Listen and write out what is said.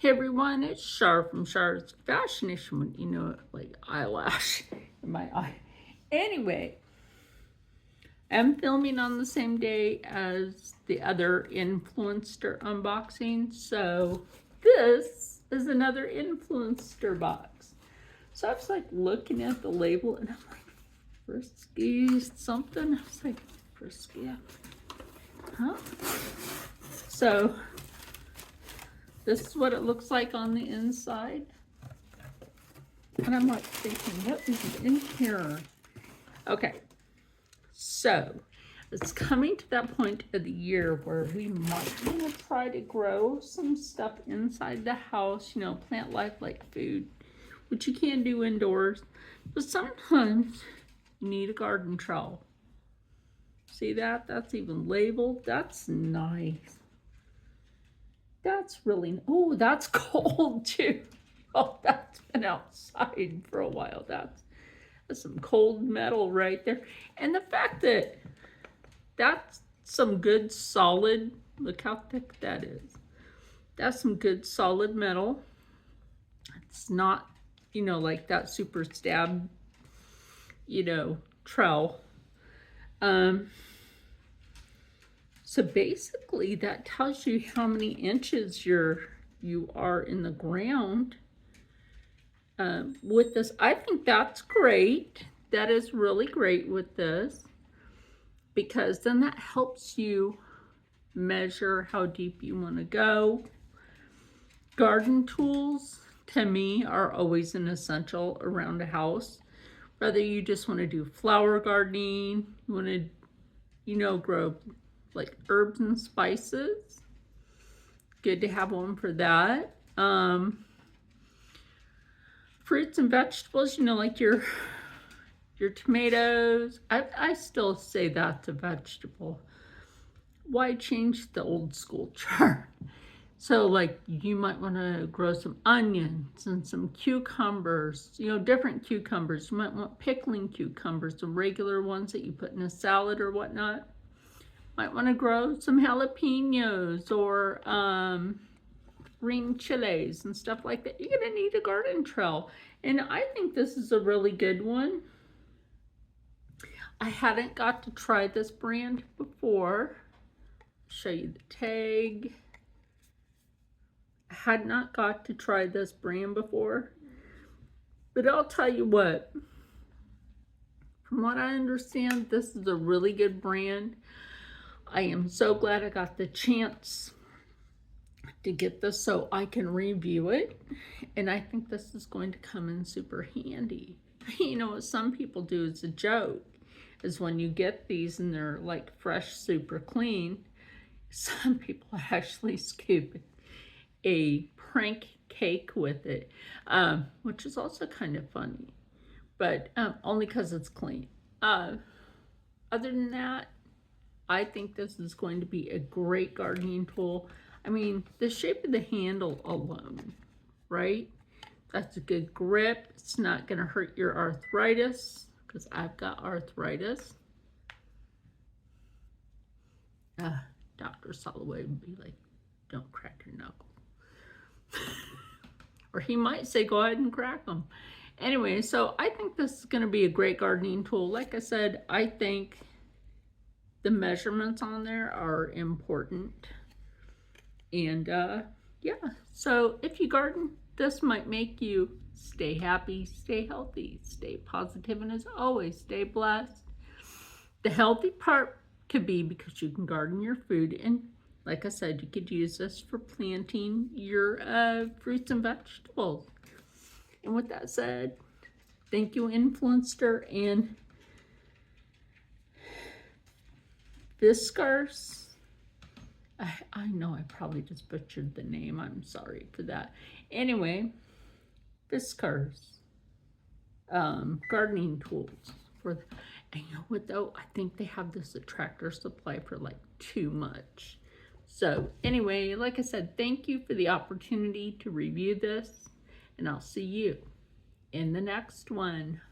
Hey everyone, it's Shar from Shar's Fashionation. You know, like eyelash in my eye. Anyway, I'm filming on the same day as the other Influenster unboxing, so this is another Influenster box. So I was like looking at the label and I'm like, Frisky something. I was like, Frisky, huh? So this is what it looks like on the inside. And I'm like thinking, what is in here? Okay, so it's coming to that point of the year where we might want to try to grow some stuff inside the house, you know, plant life like food, which you can do indoors. But sometimes you need a garden trowel. See that? That's even labeled. That's nice. That's really, oh, that's cold too. Oh, that's been outside for a while. That's some cold metal right there. And the fact that that's some good solid, look how thick that is. That's some good solid metal. It's not, you know, like that super stab, you know, trowel. So basically that tells you how many inches you are in the ground. With this, I think that's great. That is really great with this, because then that helps you measure how deep you want to go. Garden tools, to me, are always an essential around a house. Whether you just want to do flower gardening, you want to, you know, grow like herbs and spices, good to have one for that. Fruits and vegetables, you know, like your tomatoes. I still say that's a vegetable. Why change the old school chart? So like you might want to grow some onions and some cucumbers, you know, different cucumbers. You might want pickling cucumbers, some regular ones that you put in a salad or whatnot. Might want to grow some jalapenos or green chilies and stuff like that. You're going to need a garden trowel. And I think this is a really good one. I hadn't got to try this brand before. Show you the tag. I had not got to try this brand before. But I'll tell you what. From what I understand, this is a really good brand. I am so glad I got the chance to get this so I can review it, and I think this is going to come in super handy. You know what some people do as a joke is when you get these and they're like fresh, super clean, some people actually scoop a prank cake with it, which is also kind of funny, but only because it's clean. Other than that, I think this is going to be a great gardening tool. I mean, the shape of the handle alone, right? That's a good grip. It's not going to hurt your arthritis, because I've got arthritis. Dr. Soloway would be like, don't crack your knuckles. Or he might say, go ahead and crack them. Anyway, so I think this is going to be a great gardening tool. Like I said, I think the measurements on there are important. And yeah, so if you garden, this might make you stay happy, stay healthy, stay positive, and as always, stay blessed. The healthy part could be because you can garden your food, and like I said, you could use this for planting your fruits and vegetables. And with that said, thank you, Influenster and Fiskars. I know I probably just butchered the name. I'm sorry for that. Anyway, Fiskars gardening tools. And you know what though? I think they have this at Tractor Supply for like too much. So anyway, like I said, thank you for the opportunity to review this. And I'll see you in the next one.